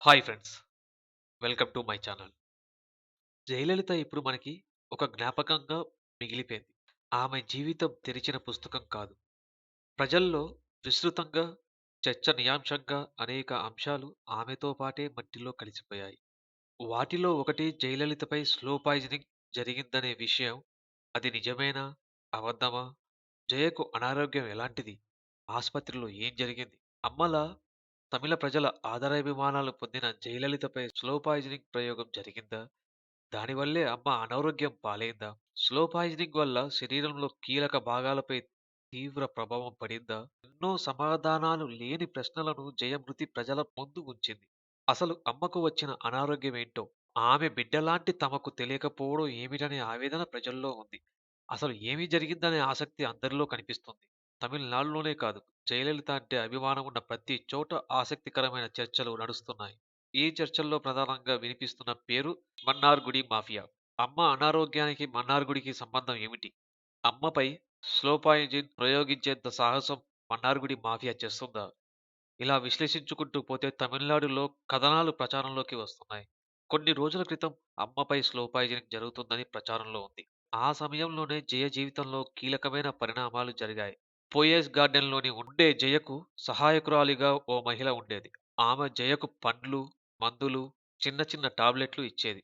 Hi friends. Welcome to my channel. Jayalalithaa ఇప్పుడు మనకి ఒక జ్ఞాపకంగా మిగిలిపోయింది. ఆమె జీవితం తెరిచిన పుస్తకం కాదు. ప్రజల్లో విస్తృతంగా చర్చనీయాంశంగా అనేక అంశాలు ఆమెతో పాటే మట్టిలో కలిసిపోయాయి. వాటిలో ఒకటి జయలలితపై స్లో పాయిజనింగ్ జరిగిందనే విషయం. అది నిజమేనా? అబద్ధమా? జయకు అనారోగ్యం ఎలాంటిది? ఆస్పత్రిలో ఏం జరిగింది? అమ్మలా తమిళ ప్రజల ఆదరాభిమానాలు పొందిన జయలలితపై స్లో పాయిజనింగ్ ప్రయోగం జరిగిందా? దానివల్లే అమ్మ అనారోగ్యం పాలైందా? స్లో పాయిజనింగ్ వల్ల శరీరంలో కీలక భాగాలపై తీవ్ర ప్రభావం పడిందా? ఎన్నో సమాధానాలు లేని ప్రశ్నలను జయమృతి ప్రజల ముందు ఉంచింది. అసలు అమ్మకు వచ్చిన అనారోగ్యమేంటో, ఆమె బిడ్డలాంటి తమకు తెలియకపోవడం ఏమిటనే ఆవేదన ప్రజల్లో ఉంది. అసలు ఏమి జరిగిందనే ఆసక్తి అందరిలో కనిపిస్తుంది. తమిళనాడులోనే కాదు, జయలలిత అంటే అభిమానం ఉన్న ప్రతి చోట ఆసక్తికరమైన చర్చలు నడుస్తున్నాయి. ఈ చర్చల్లో ప్రధానంగా వినిపిస్తున్న పేరు మన్నార్‌గుడి మాఫియా. అమ్మ అనారోగ్యానికి మన్నార్‌గుడికి సంబంధం ఏమిటి? అమ్మపై స్లో పాయిజన్ ప్రయోగించేంత సాహసం మన్నార్‌గుడి మాఫియా చేస్తుందా? ఇలా విశ్లేషించుకుంటూ పోతే తమిళనాడులో కథనాలు ప్రచారంలోకి వస్తున్నాయి. కొన్ని రోజుల క్రితం అమ్మపై స్లో పాయిజనింగ్ జరుగుతుందని ప్రచారంలో ఉంది. ఆ సమయంలోనే జయ జీవితంలో కీలకమైన పరిణామాలు జరిగాయి. పోయెస్ గార్డెన్‌లోని ఉండే జయకు సహాయకురాలిగా ఓ మహిళ ఉండేది. ఆమె జయకు పండ్లు, మందులు, చిన్న చిన్న టాబ్లెట్లు ఇచ్చేది.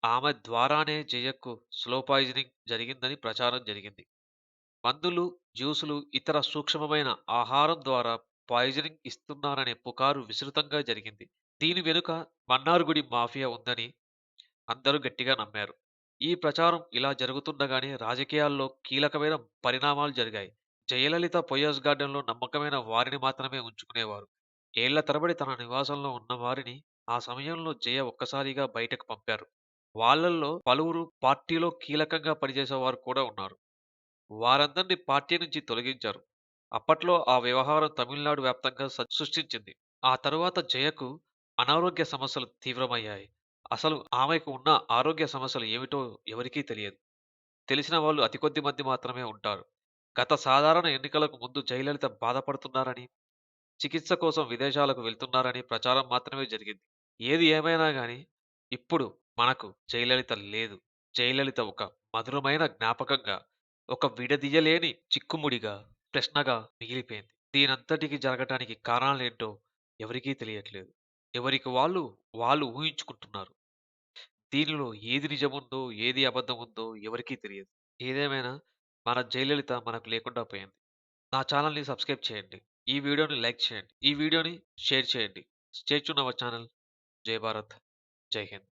ఆమె ద్వారానే జయకు స్లో పాయిజనింగ్ జరిగిందని ప్రచారం జరిగింది. మందులు, జ్యూసులు, ఇతర సూక్ష్మమైన ఆహారం ద్వారా పాయిజనింగ్ ఇస్తున్నారనే పుకారు విస్తృతంగా జరిగింది. దీని వెనుక మన్నార్‌గుడి మాఫియా ఉందని అందరూ గట్టిగా నమ్మారు. ఈ ప్రచారం ఇలా జరుగుతుండగానే రాజకీయాల్లో కీలకమైన పరిణామాలు జరిగాయి. జయలలిత పొయ్యస్ గార్డెన్‌లో నమ్మకమైన వారిని మాత్రమే ఉంచుకునేవారు. ఏళ్ల తరబడి తన నివాసంలో ఉన్న వారిని ఆ సమయంలో జయ ఒక్కసారిగా బయటకు పంపారు. వాళ్ళల్లో పలువురు పార్టీలో కీలకంగా పనిచేసేవారు కూడా ఉన్నారు. వారందరిని పార్టీ నుంచి తొలగించారు. అప్పట్లో ఆ వ్యవహారం తమిళనాడు వ్యాప్తంగా సృష్టించింది. ఆ తరువాత జయకు అనారోగ్య సమస్యలు తీవ్రమయ్యాయి. అసలు ఆమెకు ఉన్న ఆరోగ్య సమస్యలు ఏమిటో ఎవరికీ తెలియదు. తెలిసిన వాళ్ళు అతి కొద్ది మంది మాత్రమే ఉంటారు. గత సాధారణ ఎన్నికలకు ముందు జయలలిత బాధపడుతున్నారని, చికిత్స కోసం విదేశాలకు వెళ్తున్నారని ప్రచారం మాత్రమే జరిగింది. ఏది ఏమైనా గాని ఇప్పుడు మనకు జయలలిత లేదు. జయలలిత ఒక మధురమైన జ్ఞాపకంగా, ఒక విడదీయలేని చిక్కుముడిగా, ప్రశ్నగా మిగిలిపోయింది. దీనంతటికి జరగటానికి కారణాలేంటో ఎవరికీ తెలియట్లేదు. ఎవరికి వాళ్ళు ఊహించుకుంటున్నారు. దీనిలో ఏది నిజముందో, ఏది అబద్ధముందో ఎవరికీ తెలియదు. ఏదేమైనా మన జయలలిత మనకు లేకుండా పోయింది. నా ఛానెల్‌ని సబ్స్క్రైబ్ చేయండి. ఈ వీడియోని లైక్ చేయండి. ఈ వీడియోని షేర్ చేయండి. Stay tune our channel. జై భారత్! జై హింద్.